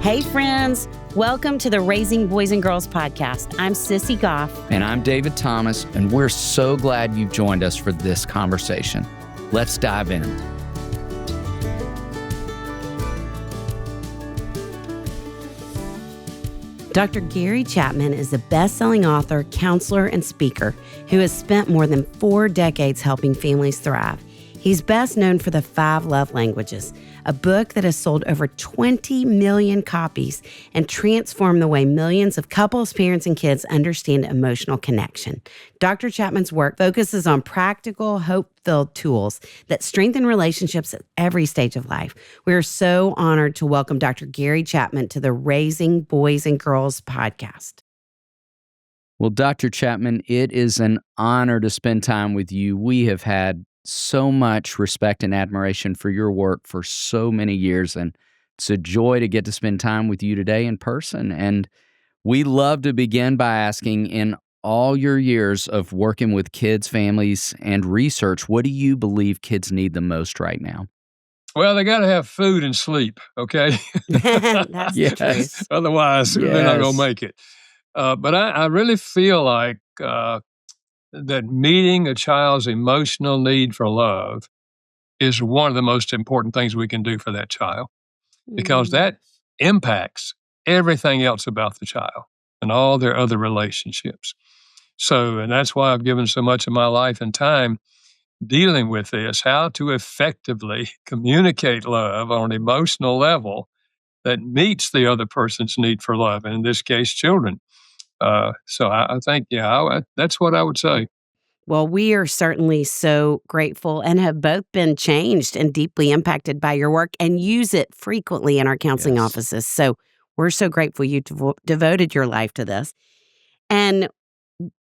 Hey, friends. Welcome to the Raising Boys and Girls podcast. I'm Sissy Goff. And I'm David Thomas, and we're so glad you've joined us for this conversation. Let's dive in. Dr. Gary Chapman is a best-selling author, counselor, and speaker who has spent more than 4 decades helping families thrive. He's best known for The 5 Love Languages, a book that has sold over 20 million copies and transformed the way millions of couples, parents, and kids understand emotional connection. Dr. Chapman's work focuses on practical, hope-filled tools that strengthen relationships at every stage of life. We are so honored to welcome Dr. Gary Chapman to the Raising Boys and Girls podcast. Well, Dr. Chapman, it is an honor to spend time with you. We have had so much respect and admiration for your work for so many years, and it's a joy to get to spend time with you today in person. And we love to begin by asking, in all your years of working with kids, families, and research, what do you believe kids need the most right now? Well, they got to have food and sleep, okay? That's Yes. the truth. Otherwise, they're not going Yes. to make it. But I really feel like that meeting a child's emotional need for love is one of the most important things we can do for that child, because that impacts everything else about the child and all their other relationships. So, and that's why I've given so much of my life and time dealing with this, how to effectively communicate love on an emotional level that meets the other person's need for love, and in this case, children. So I think, that's what I would say. Well, we are certainly so grateful and have both been changed and deeply impacted by your work and use it frequently in our counseling Yes. offices. So we're so grateful you devoted your life to this. And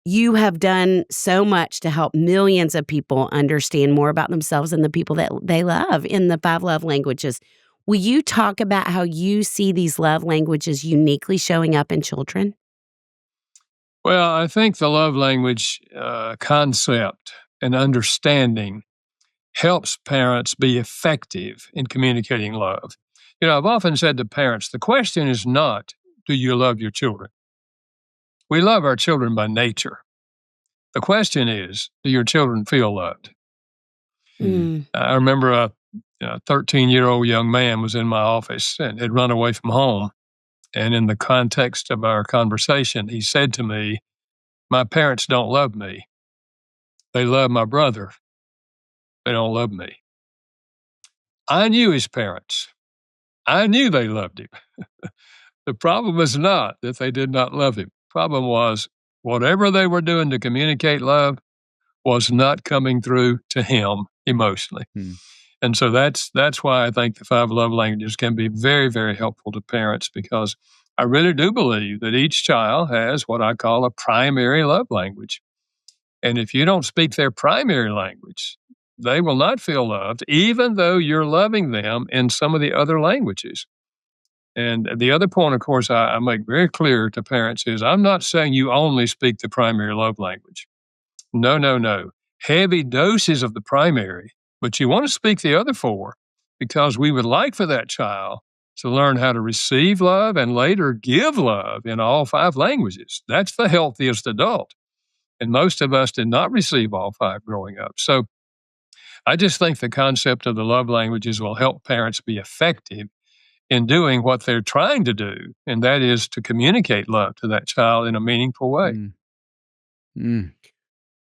you have done so much to help millions of people understand more about themselves and the people that they love in the 5 love languages. Will you talk about how you see these love languages uniquely showing up in children? Well, I think the love language concept and understanding helps parents be effective in communicating love. You know, I've often said to parents, the question is not, do you love your children? We love our children by nature. The question is, do your children feel loved? I remember a 13-year-old young man was in my office and had run away from home. And in the context of our conversation, he said to me, my parents don't love me. They love my brother. They don't love me. I knew his parents. I knew they loved him. The problem was not that they did not love him. The problem was whatever they were doing to communicate love was not coming through to him emotionally. And so that's why I think the 5 love languages can be very, very helpful to parents, because I really do believe that each child has what I call a primary love language. And if you don't speak their primary language, they will not feel loved, even though you're loving them in some of the other languages. And the other point, of course, I make very clear to parents is I'm not saying you only speak the primary love language. No, no, no. Heavy doses of the primary, but you want to speak the other 4, because we would like for that child to learn how to receive love and later give love in all 5 languages. That's the healthiest adult. And most of us did not receive all 5 growing up. So I just think the concept of the love languages will help parents be effective in doing what they're trying to do, and that is to communicate love to that child in a meaningful way.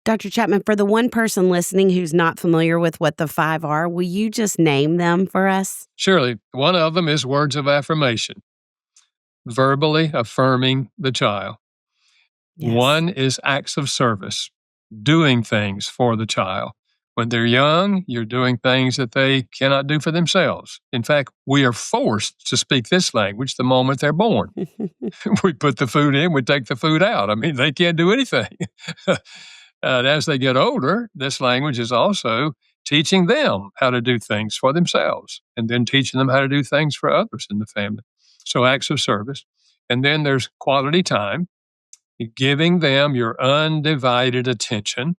Dr. Chapman, for the one person listening who's not familiar with what the 5 are, will you just name them for us? Surely, one of them is words of affirmation, verbally affirming the child. Yes. One is acts of service, doing things for the child. When they're young, you're doing things that they cannot do for themselves. In fact, we are forced to speak this language the moment they're born. We put the food in, we take the food out. I mean, they can't do anything. And as they get older, this language is also teaching them how to do things for themselves, and then teaching them how to do things for others in the family. So acts of service. And then there's quality time, giving them your undivided attention.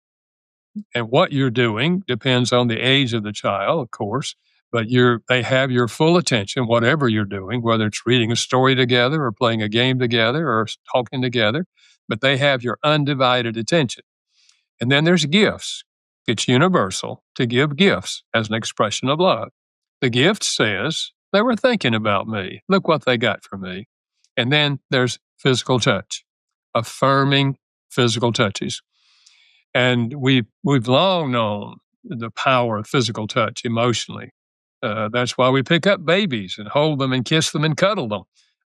And what you're doing depends on the age of the child, of course, but they have your full attention, whatever you're doing, whether it's reading a story together or playing a game together or talking together, but they have your undivided attention. And then there's gifts. It's universal to give gifts as an expression of love. The gift says, they were thinking about me. Look what they got for me. And then there's physical touch, affirming physical touches. And we've long known the power of physical touch emotionally. That's why we pick up babies and hold them and kiss them and cuddle them.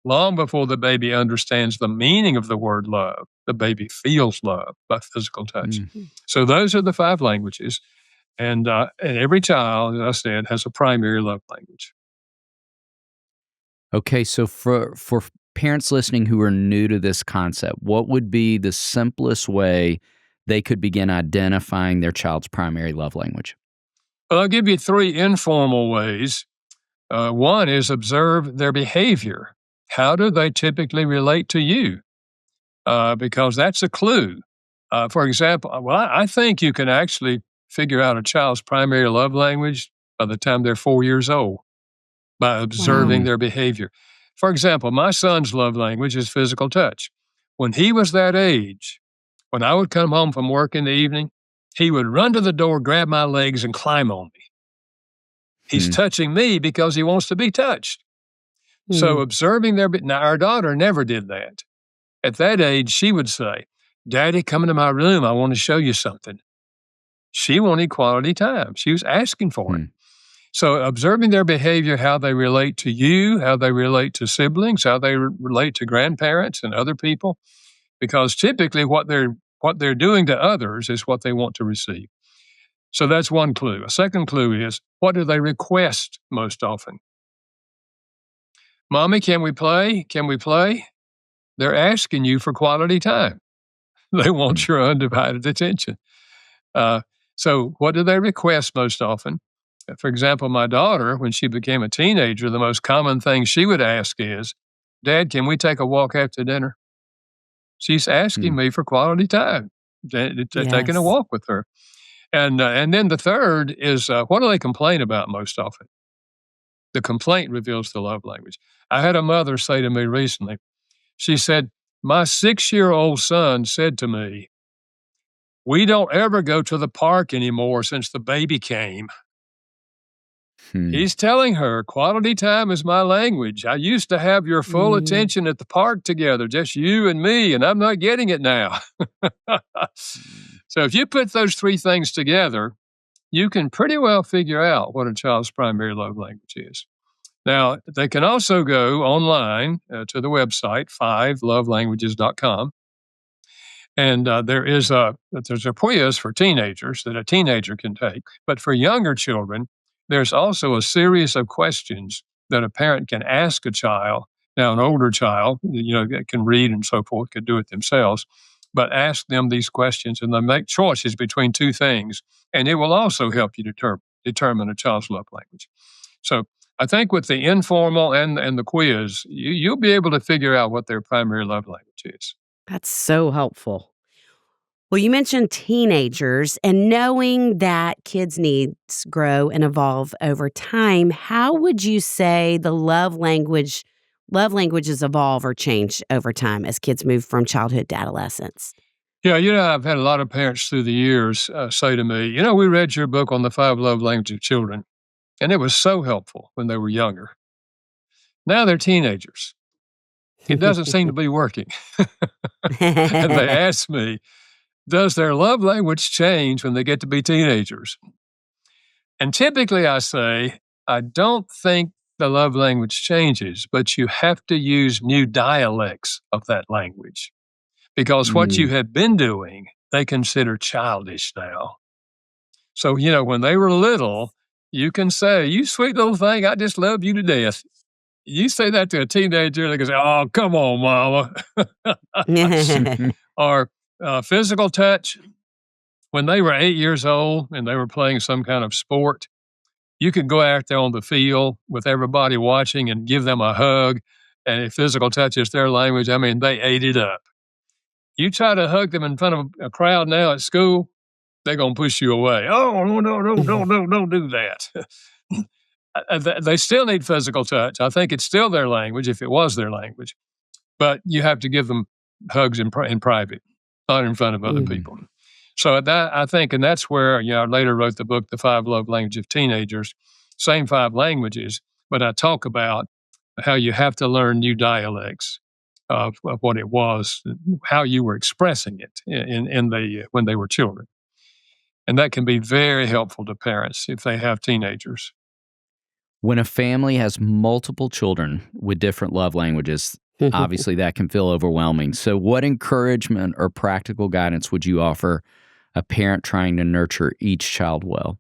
Long before the baby understands the meaning of the word love, the baby feels love by physical touch. Mm. So those are the 5 languages. And every child, as I said, has a primary love language. Okay, so for parents listening who are new to this concept, what would be the simplest way they could begin identifying their child's primary love language? Well, I'll give you 3 informal ways. One is observe their behavior. How do they typically relate to you? Because that's a clue. For example, I think you can actually figure out a child's primary love language by the time they're 4 years old by observing their behavior. For example, my son's love language is physical touch. When he was that age, when I would come home from work in the evening, he would run to the door, grab my legs, and climb on me. He's touching me because he wants to be touched. So observing now our daughter never did that. At that age, she would say, "Daddy, come into my room. I want to show you something." She wanted quality time. She was asking for it. So observing their behavior, how they relate to you, how they relate to siblings, how they relate to grandparents and other people, because typically what they're doing to others is what they want to receive. So that's one clue. A second clue is, what do they request most often? Mommy, can we play? Can we play? They're asking you for quality time. They want your undivided attention. So what do they request most often? For example, my daughter, when she became a teenager, the most common thing she would ask is, "Dad, can we take a walk after dinner?" She's asking me for quality time, taking a walk with her. And then the third is, what do they complain about most often? The complaint reveals the love language. I had a mother say to me recently, she said, "My 6-year-old son said to me, 'We don't ever go to the park anymore since the baby came.'" He's telling her, quality time is my language. I used to have your full attention at the park together, just you and me, and I'm not getting it now. So if you put those 3 things together, you can pretty well figure out what a child's primary love language is. Now, they can also go online to the website, 5lovelanguages.com. And there's a quiz for teenagers that a teenager can take. But for younger children, there's also a series of questions that a parent can ask a child. Now, an older child, that can read and so forth, could do it themselves, but ask them these questions and they make choices between 2 things. And it will also help you determine a child's love language. So I think with the informal and the quiz, you'll be able to figure out what their primary love language is. That's so helpful. Well, you mentioned teenagers and knowing that kids' needs grow and evolve over time. How would you say the love languages evolve or change over time as kids move from childhood to adolescence? Yeah, I've had a lot of parents through the years say to me, "We read your book on the 5 love languages of children, and it was so helpful when they were younger. Now they're teenagers. It doesn't seem to be working." And they ask me, does their love language change when they get to be teenagers? And typically I say, I don't think the love language changes, but you have to use new dialects of that language. Because what you have been doing, they consider childish now. So, when they were little, you can say, "You sweet little thing, I just love you to death." You say that to a teenager, they can say, "Oh, come on, mama." Or physical touch. When they were 8 years old and they were playing some kind of sport, you could go out there on the field with everybody watching and give them a hug. And if physical touch is their language, they ate it up. You try to hug them in front of a crowd now at school, they're going to push you away. "Oh, no, don't do that." They still need physical touch. I think it's still their language if it was their language, but you have to give them hugs in private, not in front of other people. So I think, and that's where, I later wrote the book, The 5 Love Languages of Teenagers, same 5 languages, but I talk about how you have to learn new dialects of what it was, how you were expressing it when they were children. And that can be very helpful to parents if they have teenagers. When a family has multiple children with different love languages, obviously that can feel overwhelming. So what encouragement or practical guidance would you offer a parent trying to nurture each child well?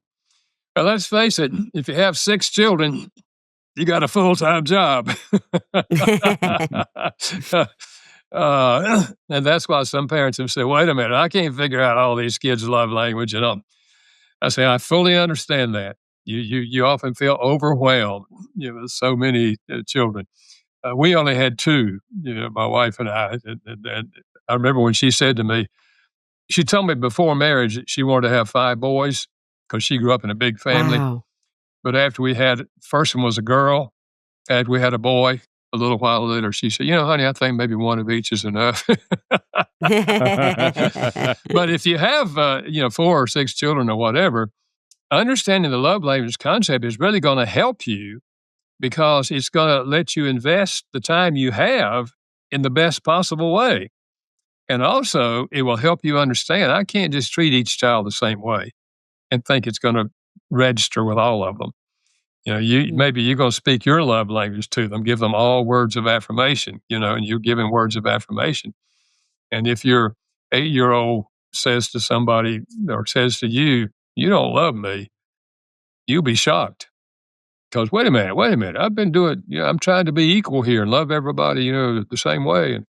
Well, let's face it, if you have 6 children, you got a full-time job. And that's why some parents have said, wait a minute, I can't figure out all these kids' love language. And I say, I fully understand that. You often feel overwhelmed, with so many children. We only had 2, my wife and I. And I remember when she said to me, she told me before marriage that she wanted to have 5 boys because she grew up in a big family. Wow. But after we had, first one was a girl. After we had a boy, a little while later, she said, honey, I think maybe 1 of each is enough. But if you have, 4 or 6 children or whatever, understanding the love language concept is really going to help you because it's going to let you invest the time you have in the best possible way. And also, it will help you understand I can't just treat each child the same way and think it's going to register with all of them. Maybe you're going to speak your love language to them, give them all words of affirmation, and you're giving words of affirmation. And if your 8-year-old says to somebody or says to you, you don't love me, you'll be shocked. Because wait a minute, I've been doing, I'm trying to be equal here and love everybody, the same way. And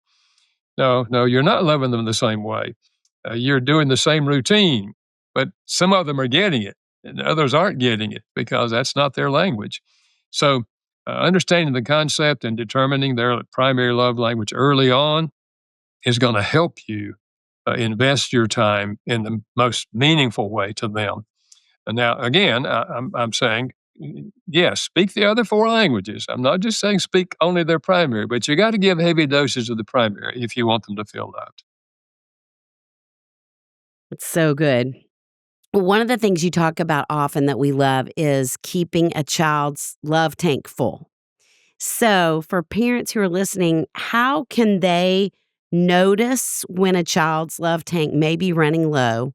no, you're not loving them the same way. You're doing the same routine, but some of them are getting it and others aren't getting it because that's not their language. So understanding the concept and determining their primary love language early on is going to help you invest your time in the most meaningful way to them. And now, again, I'm saying, yes, speak the other 4 languages. I'm not just saying speak only their primary, but you got to give heavy doses of the primary if you want them to feel loved. It's so good. One of the things you talk about often that we love is keeping a child's love tank full. So for parents who are listening, how can they notice when a child's love tank may be running low?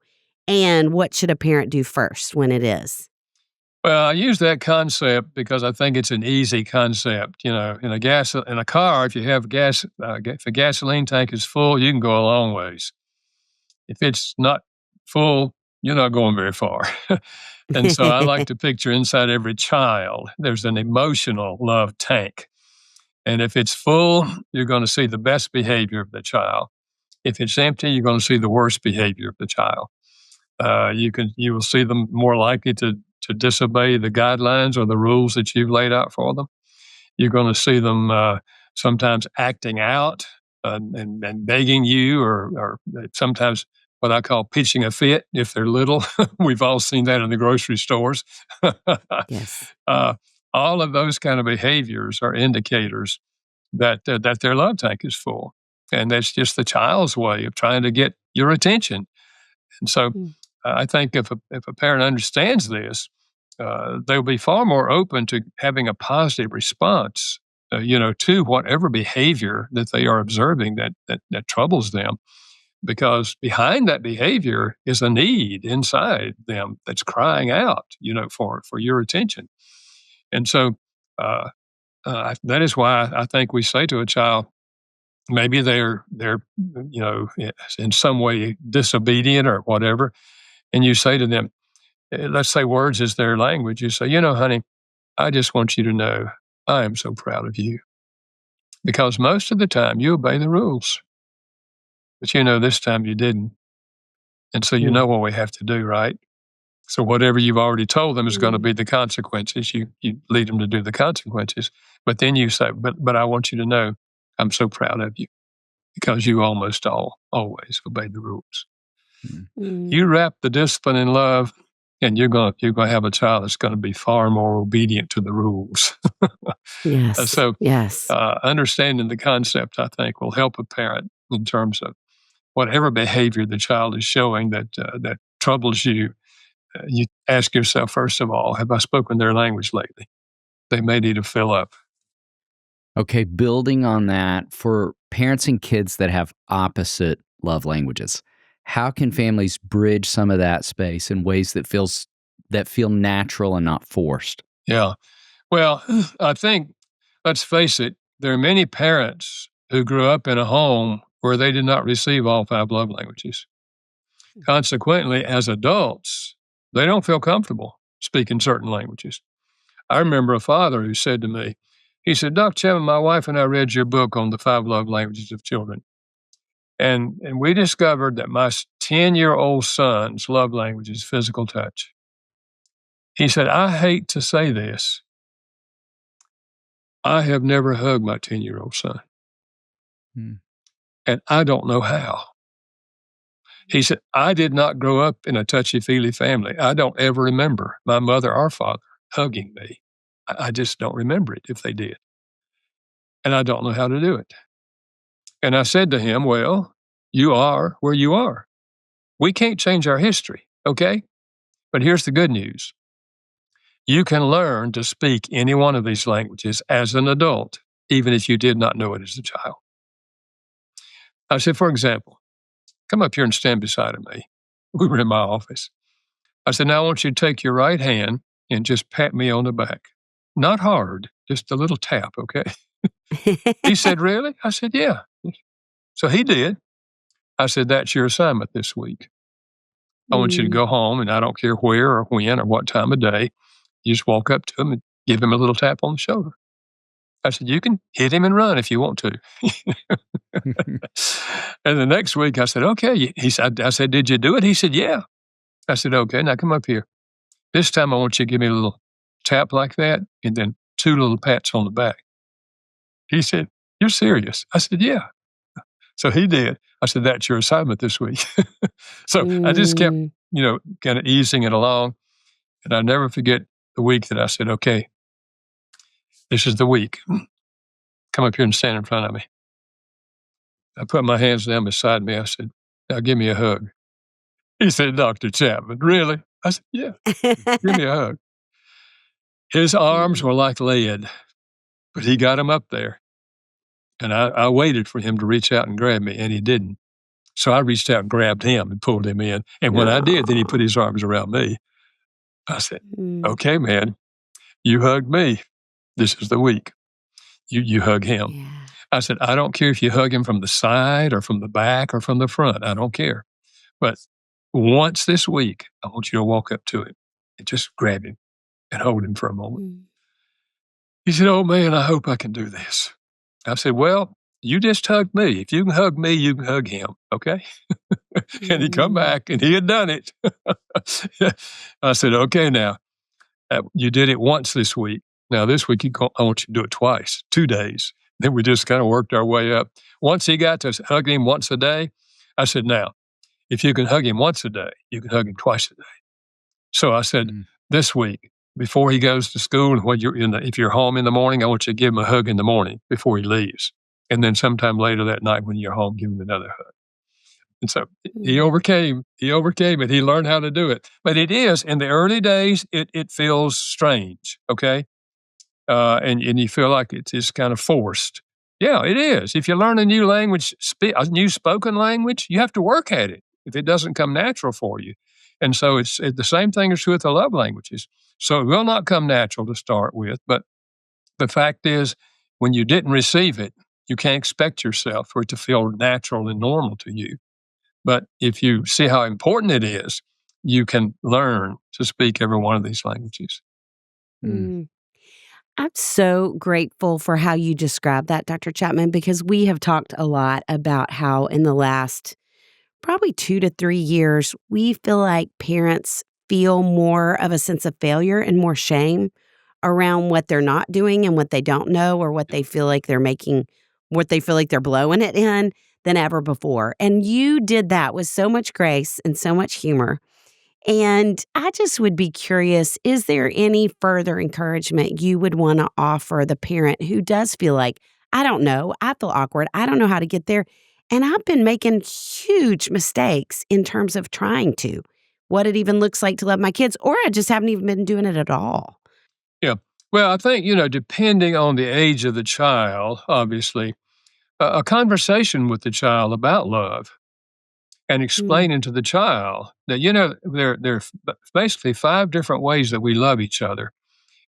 And what should a parent do first when it is? Well, I use that concept because I think it's an easy concept. In a car, if you have gas, if the gasoline tank is full, you can go a long ways. If it's not full, you're not going very far. And so I like to picture inside every child, there's an emotional love tank. And if it's full, you're going to see the best behavior of the child. If it's empty, you're going to see the worst behavior of the child. You will see them more likely to disobey the guidelines or the rules that you've laid out for them. You're going to see them sometimes acting out and begging you, or sometimes what I call pitching a fit if they're little. We've all seen that in the grocery stores. Yes. All of those kind of behaviors are indicators that their love tank is full. And that's just the child's way of trying to get your attention. And so I think if a parent understands this, they'll be far more open to having a positive response, to whatever behavior that they are observing that troubles them. Because behind that behavior is a need inside them that's crying out, for your attention. And so that is why I think we say to a child, maybe they're in some way disobedient or whatever, and you say to them, let's say words is their language. You say, honey, I just want you to know I am so proud of you. Because most of the time you obey the rules. But this time you didn't. And so you know what we have to do, right? So whatever you've already told them is going to be the consequences. You lead them to do the consequences. But then you say, but I want you to know I'm so proud of you because you almost always obey the rules. You wrap the discipline in love, and you're gonna have a child that's gonna be far more obedient to the rules. Yes. So, Yes. understanding the concept, I think, will help a parent in terms of whatever behavior the child is showing that troubles you. You ask yourself, first of all, have I spoken their language lately? They may need to fill up. Okay, building on that, for parents and kids that have opposite love languages, how can families bridge some of that space in ways that feel natural and not forced? Yeah. Well, I think, let's face it, there are many parents who grew up in a home where they did not receive all five love languages. Consequently, as adults, they don't feel comfortable speaking certain languages. I remember a father who said to me, he said, Dr. Chapman, my wife and I read your book on the five love languages of children. And we discovered that my 10-year-old son's love language is physical touch. He said, I hate to say this. I have never hugged my 10-year-old son, Hmm. and I don't know how. He said, I did not grow up in a touchy-feely family. I don't ever remember my mother or father hugging me. I just don't remember it if they did. And I don't know how to do it. And I said to him, well, you are where you are. We can't change our history, okay? But here's the good news. You can learn to speak any one of these languages as an adult, even if you did not know it as a child. I said, for example, come up here and stand beside of me. We were in my office. I said, now I want you to take your right hand and just pat me on the back. Not hard, just a little tap, okay? He said, really? I said, yeah. So he did. I said, that's your assignment this week. I want you to go home, and I don't care where or when or what time of day. You just walk up to him and give him a little tap on the shoulder. I said, you can hit him and run if you want to. And the next week I said, okay. I said, did you do it? He said, yeah. I said, okay, now come up here. This time I want you to give me a little tap like that and then 2 little pats on the back. He said, you're serious? I said, yeah. So he did. I said, that's your assignment this week. So I just kept, kind of easing it along. And I never forget the week that I said, okay, this is the week. Come up here and stand in front of me. I put my hands down beside me. I said, now give me a hug. He said, Dr. Chapman, really? I said, yeah, give me a hug. His arms were like lead, but he got them up there. And I waited for him to reach out and grab me, and he didn't. So I reached out and grabbed him and pulled him in. And when I did, then he put his arms around me. I said, okay, man, you hugged me. This is the week. You hug him. Yeah. I said, I don't care if you hug him from the side or from the back or from the front. I don't care. But once this week, I want you to walk up to him and just grab him and hold him for a moment. He said, oh, man, I hope I can do this. I said, well, you just hugged me. If you can hug me, you can hug him, okay? And he come back, and he had done it. I said, okay, now, you did it once this week. Now, this week, I want you to do it twice, 2 days. Then we just kind of worked our way up. Once he got to hugging him once a day, I said, now, if you can hug him once a day, you can hug him twice a day. So I said, this week, before he goes to school, and when if you're home in the morning, I want you to give him a hug in the morning before he leaves. And then sometime later that night when you're home, give him another hug. And so he overcame it. He learned how to do it. But it is, in the early days, it feels strange, okay? And you feel like it's just kind of forced. Yeah, it is. If you learn a new language, a new spoken language, you have to work at it if it doesn't come natural for you. And so it's the same thing is true with the love languages. So it will not come natural to start with. But the fact is, when you didn't receive it, you can't expect yourself for it to feel natural and normal to you. But if you see how important it is, you can learn to speak every one of these languages. I'm so grateful for how you describe that, Dr. Chapman, because we have talked a lot about how in the last probably 2 to 3 years, we feel like parents feel more of a sense of failure and more shame around what they're not doing and what they don't know or what they feel like what they feel like they're blowing it in than ever before. And you did that with so much grace and so much humor. And I just would be curious, is there any further encouragement you would want to offer the parent who does feel like, I don't know, I feel awkward, I don't know how to get there, and I've been making huge mistakes in terms of trying to, what it even looks like to love my kids, or I just haven't even been doing it at all? Yeah. Well, I think, depending on the age of the child, obviously, a conversation with the child about love and Mm, explaining to the child that, there are basically 5 different ways that we love each other.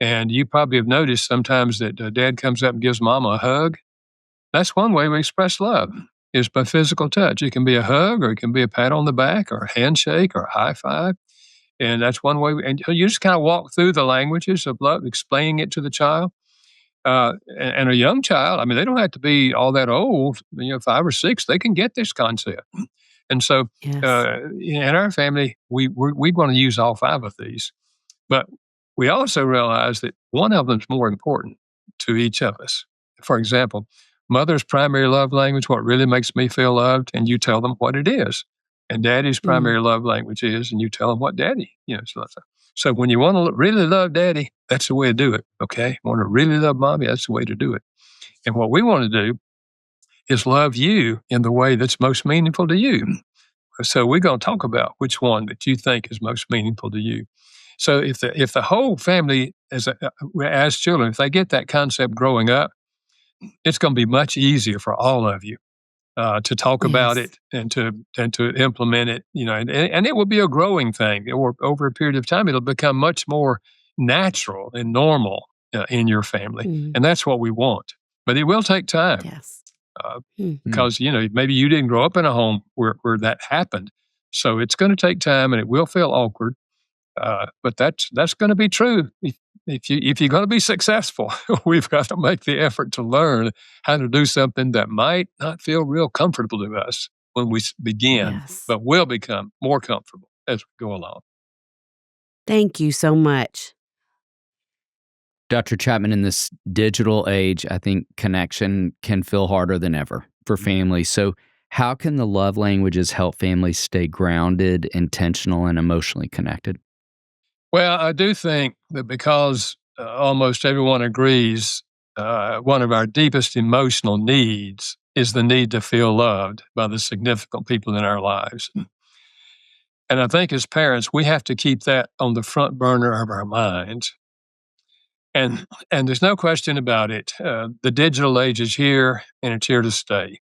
And you probably have noticed sometimes that dad comes up and gives mama a hug. That's one way we express love is by physical touch. It can be a hug or it can be a pat on the back or a handshake or a high five. And that's one way. And you just kind of walk through the languages of love, explaining it to the child. And a young child, I mean, they don't have to be all that old, 5 or 6, they can get this concept. And so yes. in our family, we want to use all 5 of these. But we also realize that one of them is more important to each of us. For example, mother's primary love language, what really makes me feel loved, and you tell them what it is. And daddy's Mm, primary love language is, and you tell them what daddy, so when you want to really love daddy, that's the way to do it. Okay. Want to really love mommy, that's the way to do it. And what we want to do is love you in the way that's most meaningful to you. So we're going to talk about which one that you think is most meaningful to you. So if the whole family as children, if they get that concept growing up, it's going to be much easier for all of you to talk about yes. it and to implement it. And it will be a growing thing. Or over a period of time, it'll become much more natural and normal in your family, Mm, and that's what we want. But it will take time yes. uh, Mm, Mm. because maybe you didn't grow up in a home where that happened. So it's going to take time, and it will feel awkward. But that's going to be true. If you're going to be successful, we've got to make the effort to learn how to do something that might not feel real comfortable to us when we begin, yes. but will become more comfortable as we go along. Thank you so much. Dr. Chapman, in this digital age, I think connection can feel harder than ever for families. So, how can the love languages help families stay grounded, intentional, and emotionally connected? Well, I do think that because almost everyone agrees, one of our deepest emotional needs is the need to feel loved by the significant people in our lives. And I think as parents, we have to keep that on the front burner of our minds. And there's no question about it. The digital age is here and it's here to stay.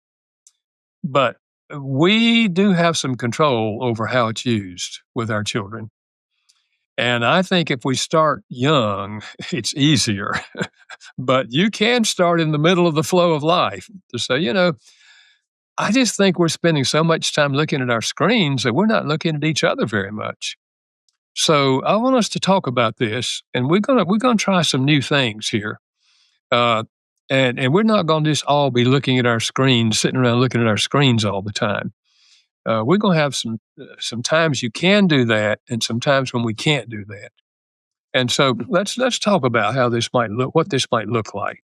But we do have some control over how it's used with our children. And I think if we start young, it's easier. But you can start in the middle of the flow of life to say, I just think we're spending so much time looking at our screens that we're not looking at each other very much. So I want us to talk about this, and we're gonna try some new things here. Uh, and we're not gonna just all be looking at our screens, sitting around looking at our screens all the time. We're gonna have some times you can do that, and some times when we can't do that. And so let's talk about how this might look, what this might look like.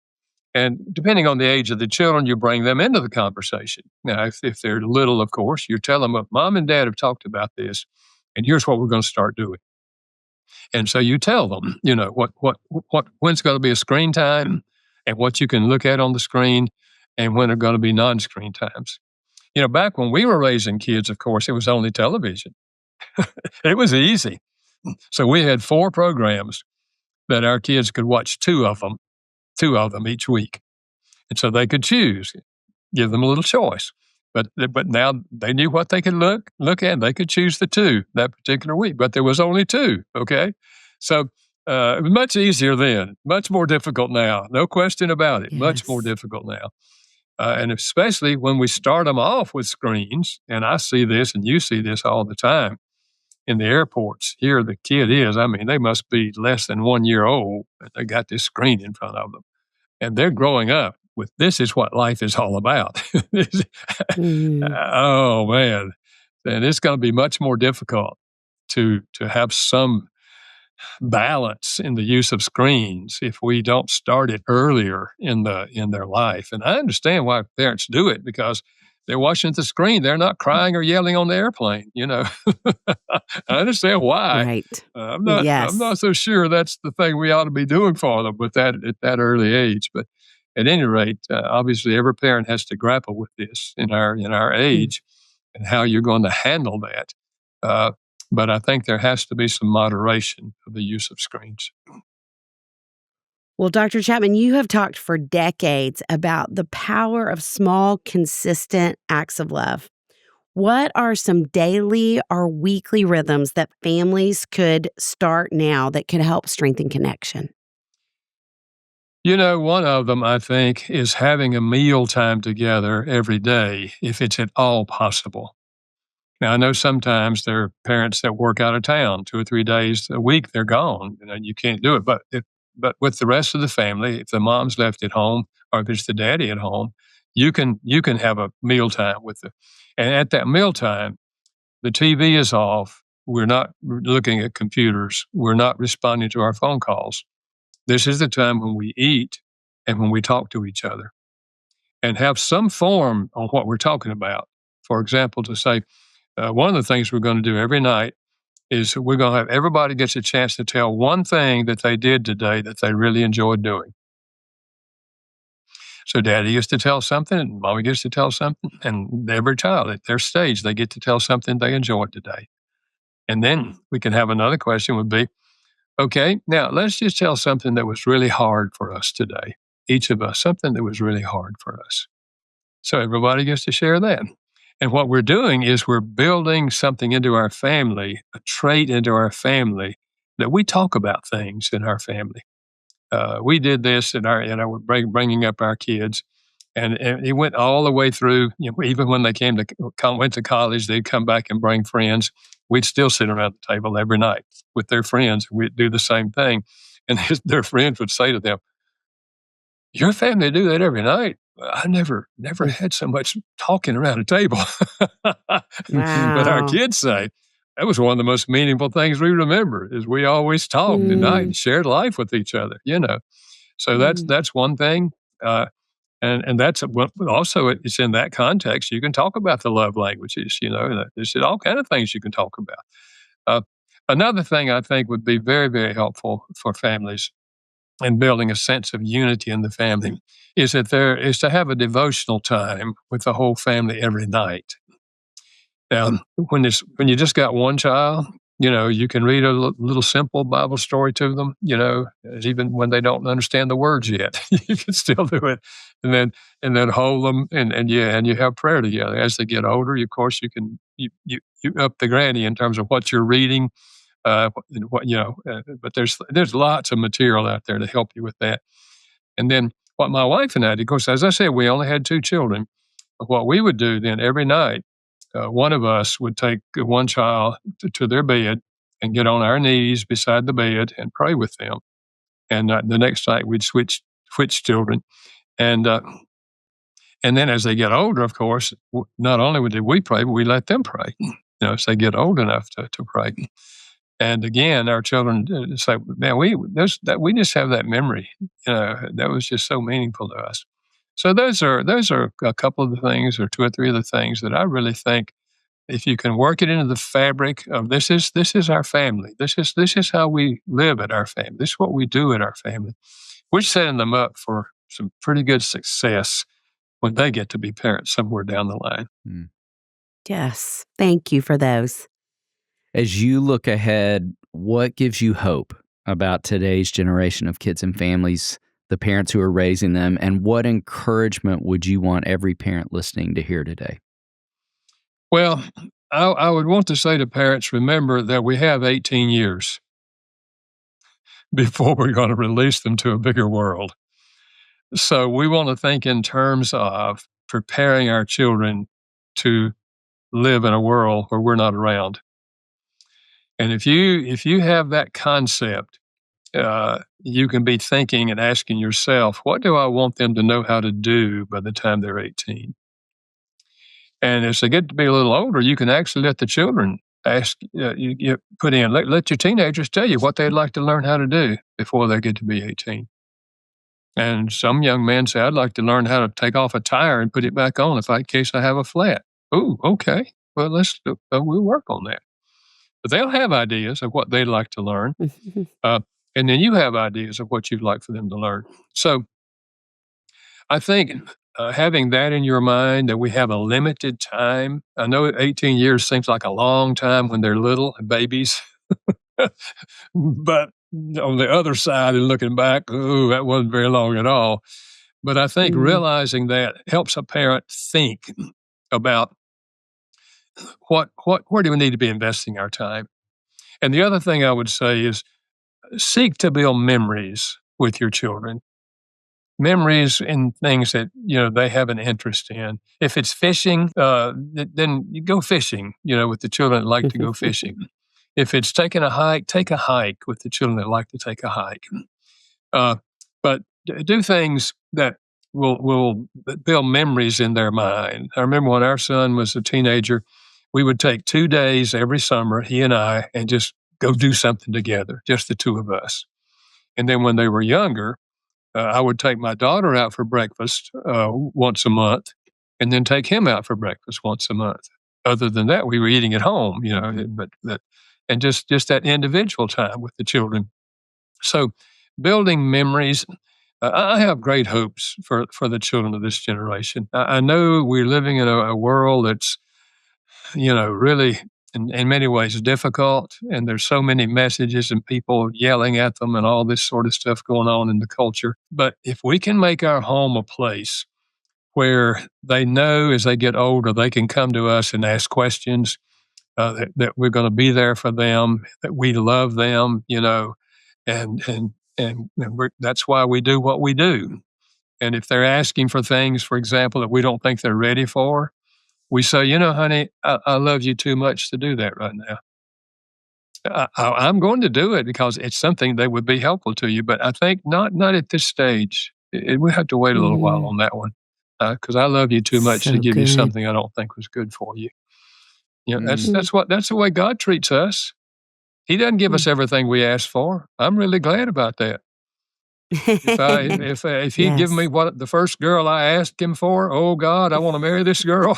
And depending on the age of the children, you bring them into the conversation. Now, if they're little, of course, you tell them, Mom and Dad have talked about this, and here's what we're going to start doing. And so you tell them, when's going to be a screen time and what you can look at on the screen and when are going to be non-screen times. Back when we were raising kids, of course, it was only television. It was easy. So we had 4 programs that our kids could watch two of them each week. And so they could choose, give them a little choice. But now they knew what they could look at. They could choose the 2 that particular week, but there was only 2. Okay, so it was much easier then, much more difficult now. No question about it. Much more Yes. difficult now, and especially when we start them off with screens. And I see this, and you see this all the time in the airports. Here, the kid is. I mean, they must be less than 1 year old. But they got this screen in front of them and they're growing up with this is what life is all about. Mhm. Oh man, and it's going to be much more difficult to have some balance in the use of screens if we don't start it earlier in their life. And I understand why parents do it because they're watching the screen. They're not crying or yelling on the airplane. I understand why. Right. I'm Yes. not so sure that's the thing we ought to be doing for them with that at that early age. But at any rate, obviously, every parent has to grapple with this in our age and how you're going to handle that. But I think there has to be some moderation of the use of screens. Well, Dr. Chapman, you have talked for decades about the power of small, consistent acts of love. What are some daily or weekly rhythms that families could start now that could help strengthen connection? One of them, I think, is having a meal time together every day, if it's at all possible. Now, I know sometimes there are parents that work out of town 2 or 3 days a week, they're gone, you can't do it. But with the rest of the family, if the mom's left at home or if it's the daddy at home, you can have a mealtime with them. And at that mealtime, the TV is off. We're not looking at computers. We're not responding to our phone calls. This is the time when we eat and when we talk to each other and have some form on what we're talking about. For example, to say, one of the things we're going to do every night is we're going to have everybody gets a chance to tell one thing that they did today that they really enjoyed doing. So daddy gets to tell something and mommy gets to tell something, and every child at their stage, they get to tell something they enjoyed today. And then we can have another question would be, okay, now let's just tell something that was really hard for us today. Each of us, something that was really hard for us. So everybody gets to share that. And what we're doing is we're building something into our family, a trait into our family, that we talk about things in our family. We did this we're bringing up our kids, and it went all the way through. Even when they went to college, they'd come back and bring friends. We'd still sit around the table every night with their friends. We'd do the same thing, and their friends would say to them, "Your family do that every night? I never had so much talking around a table." But our Wow. kids say, that was one of the most meaningful things we remember is we always talked at night Mm, and shared life with each other. So mm. that's one thing. And that's also it's in that context, you can talk about the love languages. There's all kind of things you can talk about. Uh, Another thing I think would be very, very helpful for families and building a sense of unity in the family is that there is to have a devotional time with the whole family every night. Now, when you just got one child, you can read a little simple Bible story to them, even when they don't understand the words yet, you can still do it, and then hold them, and you have prayer together. As they get older, of course, you up the granny in terms of what you're reading, but there's lots of material out there to help you with that. And then what my wife and I did, of course, as I said, we only had 2 children. But what we would do then every night, one of us would take one child to their bed and get on our knees beside the bed and pray with them. And the next night we'd switch children, and and then as they get older, of course, not only did we pray, but we let them pray. As they get old enough to pray. And again, our children say, "Man, we just have that memory. That was just so meaningful to us." So those are a couple of the things, or 2 or 3 of the things that I really think if you can work it into the fabric of this is our family. This is how we live at our family. This is what we do at our family. We're setting them up for some pretty good success when they get to be parents somewhere down the line. Mm. Yes. Thank you for those. As you look ahead, what gives you hope about today's generation of kids and families, the parents who are raising them, and what encouragement would you want every parent listening to hear today? Well, I would want to say to parents, remember that we have 18 years before we're going to release them to a bigger world. So we want to think in terms of preparing our children to live in a world where we're not around. And if you have that concept, you can be thinking and asking yourself, what do I want them to know how to do by the time they're 18? And as they get to be a little older, you can actually let the children ask, you put in, let your teenagers tell you what they'd like to learn how to do before they get to be 18. And some young man say, I'd like to learn how to take off a tire and put it back on in case I have a flat. Oh, okay. Well, we'll work on that. But they'll have ideas of what they'd like to learn. Uh, and then you have ideas of what you'd like for them to learn. So I think having that in your mind, that we have a limited time. I know 18 years seems like a long time when they're little babies. But on the other side and looking back, oh, that wasn't very long at all. But I think realizing that helps a parent think about where do we need to be investing our time. And the other thing I would say is seek to build memories with your children. Memories in things that they have an interest in. If it's fishing, then you go fishing. With the children that like to go fishing. If it's taking a hike, take a hike with the children that like to take a hike. But do things that will build memories in their mind. I remember when our son was a teenager, we would take 2 days every summer, he and I, and just go do something together, just the two of us. And then when they were younger, I would take my daughter out for breakfast once a month, and then take him out for breakfast once a month. Other than that, we were eating at home, and just that individual time with the children. So, building memories. I have great hopes for the children of this generation. I know we're living in a world that's, really in many ways difficult, and there's so many messages and people yelling at them and all this sort of stuff going on in the culture. But if we can make our home a place where they know as they get older, they can come to us and ask questions, that we're going to be there for them, that we love them, and that's why we do what we do. And if they're asking for things, for example, that we don't think they're ready for, we say, honey, I love you too much to do that right now. I'm going to do it because it's something that would be helpful to you, but I think not at this stage. We have to wait a little while on that one because I love you too much to give you something I don't think was good for you. That's the way God treats us. He doesn't give us everything we ask for. I'm really glad about that. If he'd given me what the first girl I asked him for, oh God, I want to marry this girl.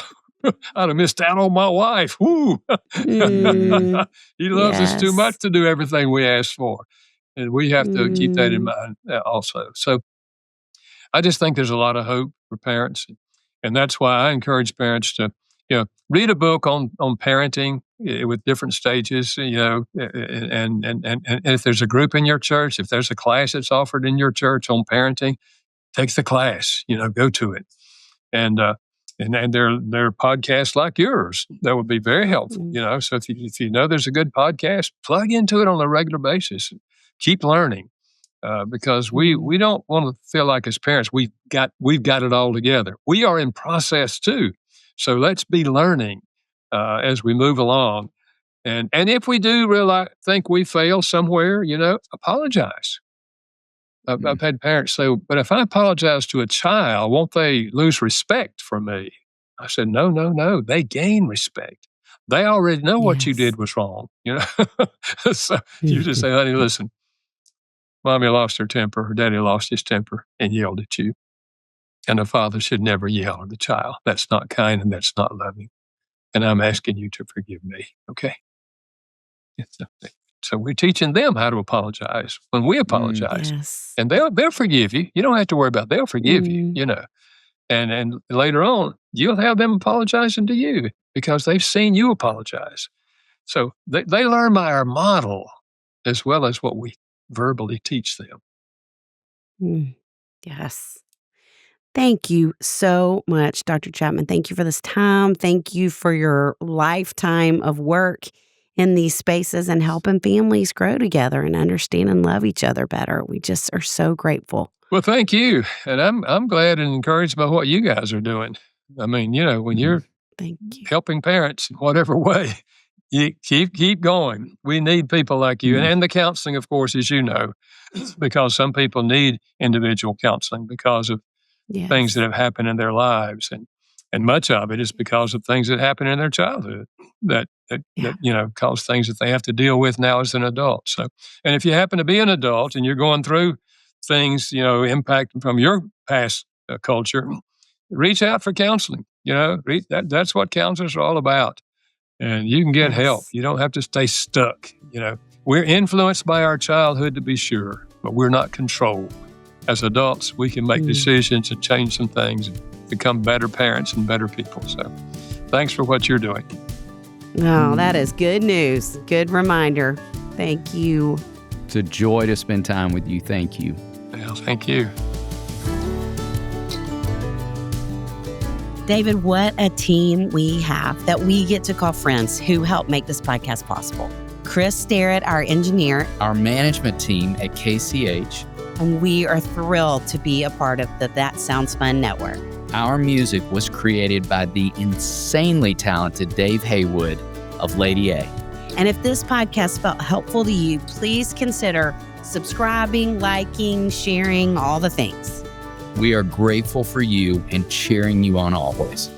I'd have missed out on my wife. Woo! He loves us too much to do everything we ask for. And we have to keep that in mind also. So I just think there's a lot of hope for parents. And that's why I encourage parents to, read a book on parenting with different stages, and if there's a group in your church, if there's a class that's offered in your church on parenting, take the class, go to it. And there are podcasts like yours that would be very helpful, So if you know there's a good podcast, plug into it on a regular basis. Keep learning, because we don't want to feel like as parents we've got it all together. We are in process too, so let's be learning as we move along. And if we do think we fail somewhere, apologize. I've had parents say, but if I apologize to a child, won't they lose respect for me? I said, no. They gain respect. They already know what you did was wrong. So you just say, honey, listen, mommy lost her temper, or daddy lost his temper and yelled at you. And a father should never yell at the child. That's not kind and that's not loving. And I'm asking you to forgive me. Okay. So we're teaching them how to apologize when we apologize. And they'll forgive you. You don't have to worry about it. They'll forgive you, And later on, you'll have them apologizing to you because they've seen you apologize. So they learn by our model as well as what we verbally teach them. Yes. Thank you so much, Dr. Chapman. Thank you for this time. Thank you for your lifetime of work in these spaces and helping families grow together and understand and love each other better. We just are so grateful. Well, thank you. And I'm glad and encouraged by what you guys are doing. I mean, when you're helping parents in whatever way, you keep going. We need people like you. And the counseling, of course, as you know, because some people need individual counseling because of things that have happened in their lives. And much of it is because of things that happened in their childhood that cause things that they have to deal with now as an adult. So, and if you happen to be an adult and you're going through things, impacting from your past culture, reach out for counseling. That's what counselors are all about. And you can get help. You don't have to stay stuck. We're influenced by our childhood, to be sure, but we're not controlled. As adults, we can make decisions and change some things and become better parents and better people. So thanks for what you're doing. Oh, that is good news. Good reminder. Thank you. It's a joy to spend time with you. Thank you. Well, thank you. David, what a team we have that we get to call friends who help make this podcast possible. Chris Starrett, our engineer. Our management team at KCH. And we are thrilled to be a part of the That Sounds Fun network. Our music was created by the insanely talented Dave Haywood of Lady A. And if this podcast felt helpful to you, please consider subscribing, liking, sharing, all the things. We are grateful for you and cheering you on always.